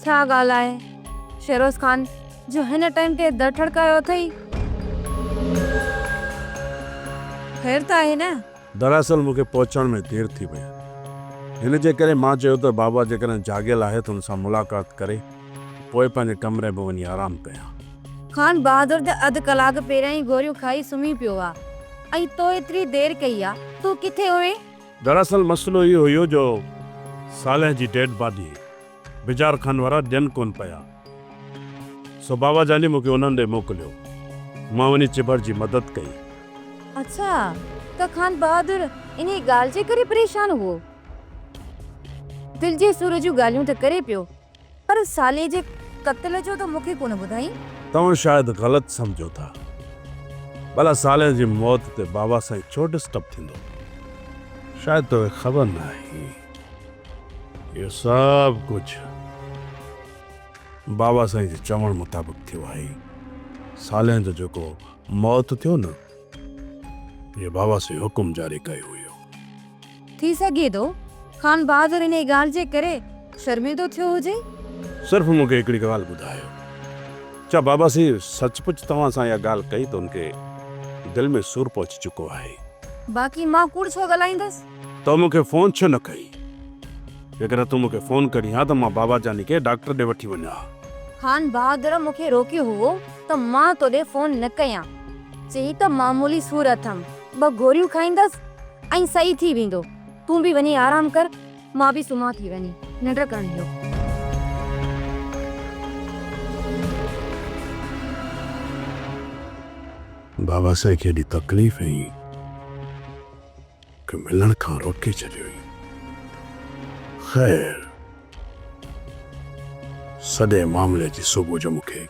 छा ॻाल्हि आहे? शेरोज़ खान जो हिन टाइम ते दर ठड़कायो अथई। ख़ैर त आहे न? दरअसल मूंखे पहुचण में देर थी वई, हिन जे करे मां चयो त बाबा जेकॾहिं जागियल आहे त हुन सां मुलाक़ात करे पोइ पंहिंजे कमरे में वञी आराम कयां। खान बहादुर त अधु कलाक पहिरियां ई गोरियूं खाई सुम्ही पियो आहे ऐं तो एतिरी देर कई आहे, तूं किथे हुए? दरअसल मसइलो इहो हुयो जो साले जी डेड बॉडी बिजार खान वारा ॾियनि कोन पिया, सो बाबा जानी मूंखे उन्हनि ॾे मोकिलियो। मां वञी चिबर जी मदद कई। अच्छा, त खान बहादुर इन ॻाल्हि जे करे परेशान हुओ? दिल जे सूर जूं ॻाल्हियूं त करे पियो, पर साले जे क़त्ल जो त मूंखे कोन ॿुधाई। तव्हां शायदि ग़लति सम्झो था। भला साले जी मौत ते बाबा साईं छो डिस्टर्ब थींदो? शायदि तोखे ख़बर न आहे, इहो सभु कुझु बाबा साईं जे चवण मुताबिक़ थियो आहे। साले जो जेको मौत थियो न, ये बाबा से हुकुम जारी कयो हुयो। थी सघे थो खान बहादुर इन ॻाल्हि जे करे शर्मिंदो थियो हुजे। सिर्फ़ मूंखे हिकिड़ी ॻाल्हि ॿुधायो, छा बाबा सी सचमुच तव्हां सां इहा ॻाल्हि कई त उनखे दिलि में सूर पहुची चुको आहे? बाक़ी मां कूड़ छो ॻाल्हाईंदसि? तो मूंखे फ़ोन छो न कई? जेकॾहिं तूं मूंखे फ़ोन करी हा त मां बाबा जानी खे डॉक्टर ॾे वठी वञा। खान बहादुर मूंखे रोकियो हुओ त मां तोॾे फ़ोन न कयां। चई त मामूली सूर अथमि, 2 गोरियूं खाईंदसि ऐं सही थी वेंदो। तूं बि वञी आराम कर, मां बि सुम्हां थी वञी, निंड करण ॾियो। बाबा साईं खे एॾी तकलीफ़ हुई कि मिलण खां रोके छॾियो हुई। ख़ैर, सॼे मामले जी सुबुह जो मूंखे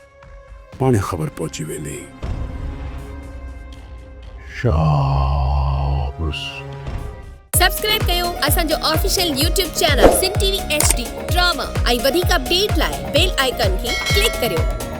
पाणे ख़बर पहुची वेंदी। शाबाश। सब्सक्राइब कयो असांजो official YouTube channel Sindh TV HD drama ऐं वधीक अपडेट लाइ बेल आइकन खे क्लिक करियो।